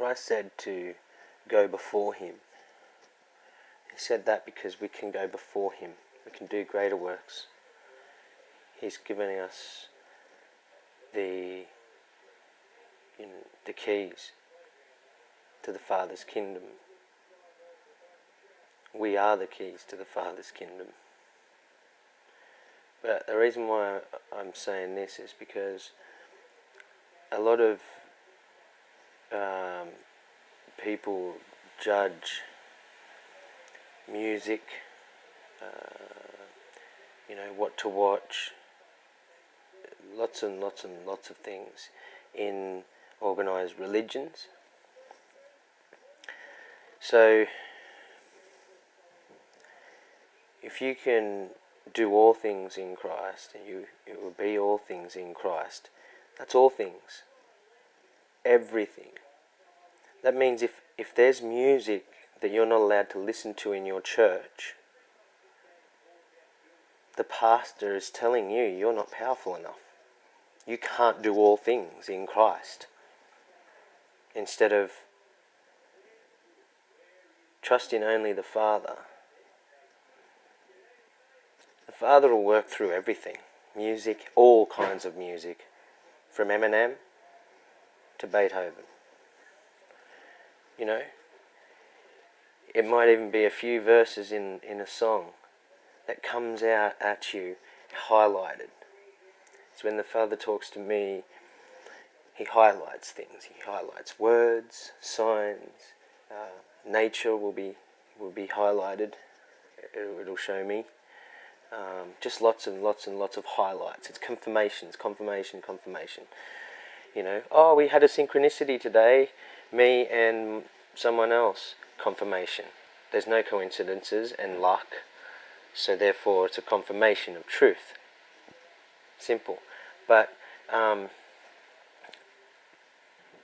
Christ said to go before him. He said that because we can go before him. We can do greater works. He's given us the keys to the Father's kingdom. We are the keys to the Father's kingdom. But the reason why I'm saying this is because a lot of people judge music, what to watch, lots and lots and lots of things in organised religions. So if you can do all things in Christ, and you will be all things in Christ, that's all things, everything. That means if there's music that you're not allowed to listen to in your church, the pastor is telling you you're not powerful enough. You can't do all things in Christ. Instead of trusting only the Father, the Father will work through everything. Music, all kinds of music, from Eminem to Beethoven. It might even be a few verses in a song that comes out at you highlighted. So when the Father talks to me, he highlights things. He highlights words, signs, nature will be highlighted. It'll show me. Just lots and lots and lots of highlights. It's confirmations, confirmation. We had a synchronicity today, me and someone else. Confirmation. There's no coincidences and luck, so therefore it's a confirmation of truth. Simple. But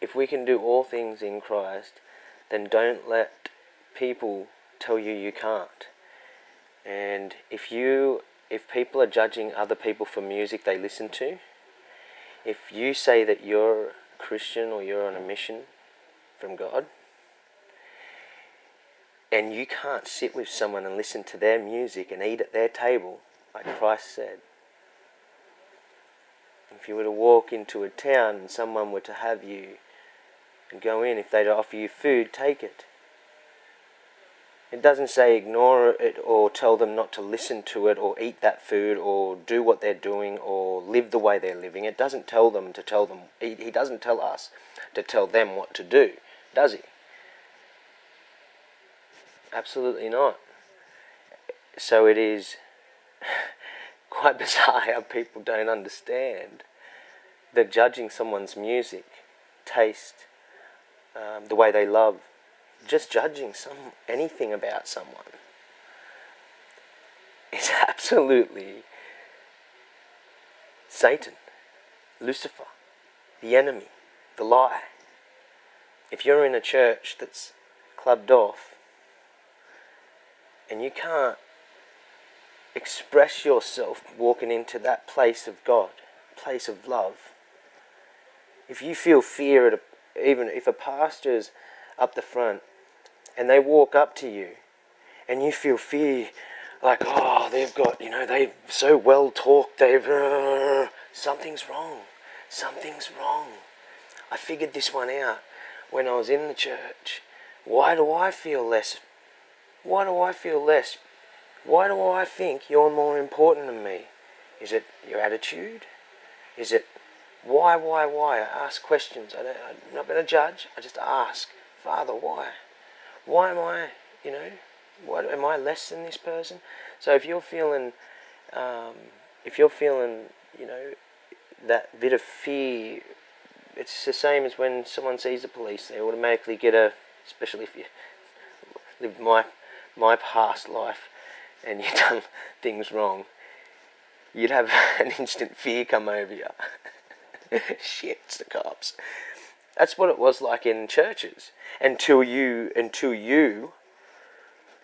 if we can do all things in Christ, then don't let people tell you you can't. And if people are judging other people for music they listen to, if you say that you're a Christian or you're on a mission from God, and you can't sit with someone and listen to their music and eat at their table, like Christ said. If you were to walk into a town and someone were to have you and go in, if they'd offer you food, take it. It doesn't say ignore it or tell them not to listen to it or eat that food or do what they're doing or live the way they're living. It doesn't tell them to tell them. He doesn't tell us to tell them what to do, does he? Absolutely not. So it is quite bizarre how people don't understand that judging someone's music, taste, the way they love, just judging anything about someone is absolutely Satan, Lucifer, the enemy, the lie. If you're in a church that's clubbed off and you can't express yourself walking into that place of God, place of love, if you feel fear, even if a pastor's up the front and they walk up to you and you feel fear, like, they've got, they've so well talked, something's wrong. I figured this one out when I was in the church. Why do I feel less? Why do I think you're more important than me? Is it your attitude? Is it why? I ask questions. I'm not going to judge. I just ask, Father, why? Why am I, what am I less than this person? So if you're feeling, that bit of fear, it's the same as when someone sees the police. They automatically get especially if you lived my past life and you've done things wrong, you'd have an instant fear come over you. Shit, it's the cops. That's what it was like in churches until you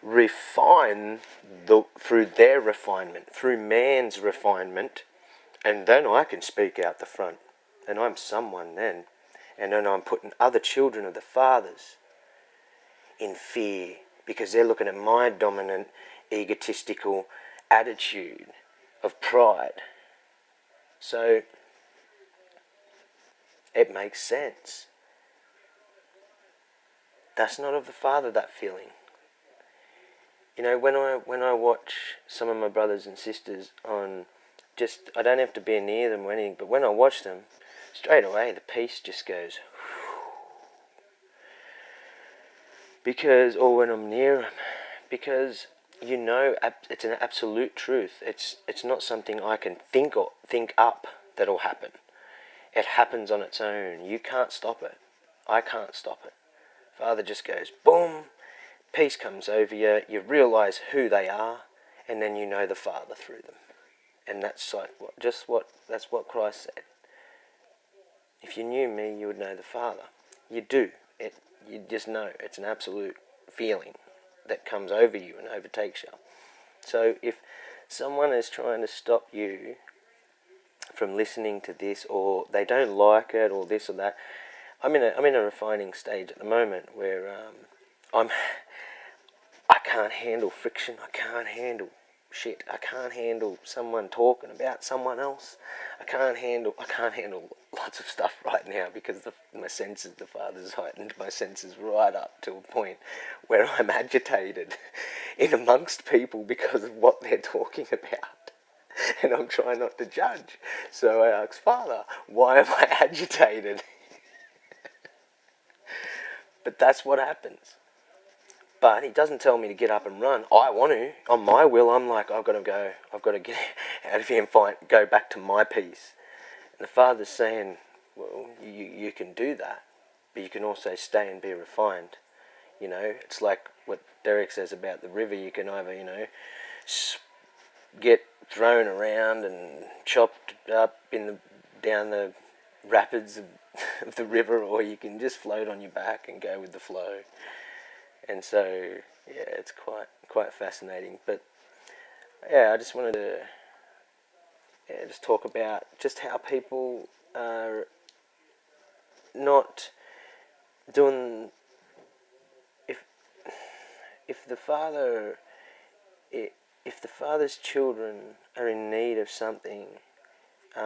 refine through their refinement, through man's refinement, and then I can speak out the front, and I'm someone then. And then I'm putting other children of the fathers in fear because they're looking at my dominant, egotistical attitude of pride. So it makes sense. That's not of the Father, that feeling. You know, when I watch some of my brothers and sisters on, just, I don't have to be near them or anything, but when I watch them, straight away the peace just goes. Because, or when I'm near them, because you know it's an absolute truth. It's not something I can think up that'll happen. It happens on its own. You can't stop it. I can't stop it. Father just goes boom. Peace comes over you. You realise who they are, and then you know the Father through them. And that's like that's what Christ said. If you knew me, you would know the Father. You do. You just know. It's an absolute feeling that comes over you and overtakes you. So if someone is trying to stop you from listening to this, or they don't like it, or this or that, I'm in a refining stage at the moment where I can't handle friction. I can't handle shit. I can't handle someone talking about someone else. I can't handle lots of stuff right now because my senses, the Father's heightened my senses right up to a point where I'm agitated in amongst people because of what they're talking about. And I'm trying not to judge. So I ask, Father, why am I agitated? But that's what happens. But he doesn't tell me to get up and run. I want to. On my will, I'm like, I've got to go. I've got to get out of here and go back to my peace. And the Father's saying, well, you can do that. But you can also stay and be refined. You know, it's like what Derek says about the river. You can either, get thrown around and chopped up down the rapids of the river, or you can just float on your back and go with the flow. And so, yeah, it's quite fascinating. But yeah, I just wanted to just talk about just how people are not doing. If the Father, if the Father's children are in need of something,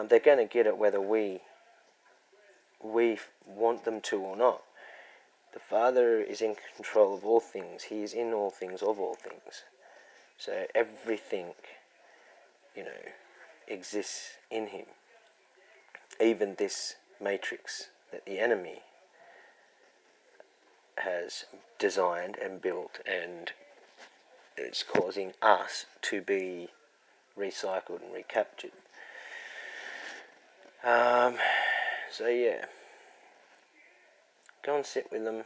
they're going to get it whether we want them to or not. The Father is in control of all things. He is in all things, of all things. So everything, exists in Him. Even this matrix that the enemy has designed and built, and it's causing us to be recycled and recaptured. So yeah, go and sit with them.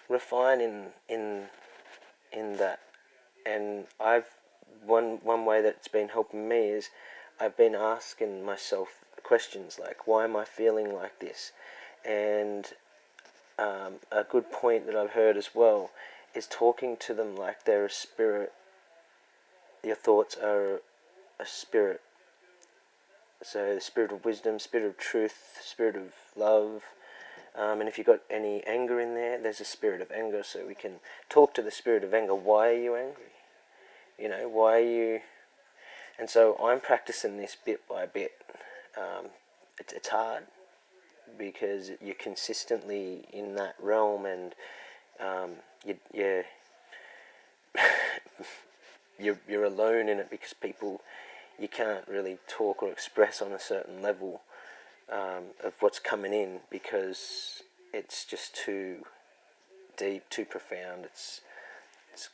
Refine in that, and one way that's been helping me is I've been asking myself questions like, why am I feeling like this? And a good point that I've heard as well is talking to them like they're a spirit. Your thoughts are a spirit. So the spirit of wisdom, spirit of truth, spirit of love. And if you've got any anger in there, there's a spirit of anger. So we can talk to the spirit of anger. Why are you angry? Why are you... And so I'm practicing this bit by bit. It's hard because you're consistently in that realm, and you're alone in it because you can't really talk or express on a certain level of what's coming in because it's just too deep, too profound. It's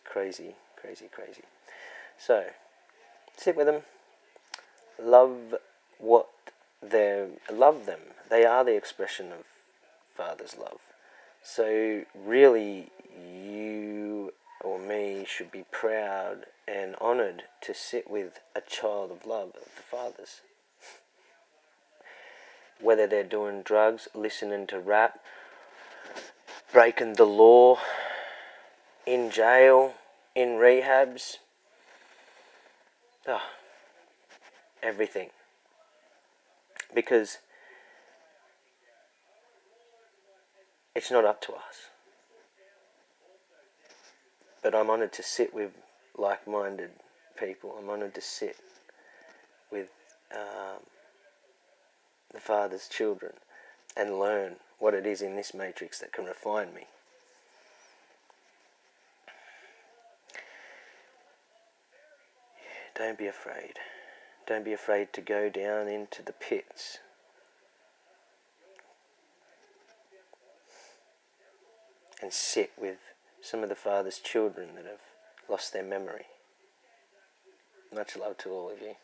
crazy. So sit with them, love them. They are the expression of Father's love. So really, you or me should be proud and honoured to sit with a child of love of the Father's. Whether they're doing drugs, listening to rap, breaking the law, in jail, in rehabs, everything. Because It's not up to us. But I'm honoured to sit with like-minded people. I'm honoured to sit with the Father's children and learn what it is in this matrix that can refine me. Don't be afraid. Don't be afraid to go down into the pits. And sit with some of the Father's children that have lost their memory. Much love to all of you.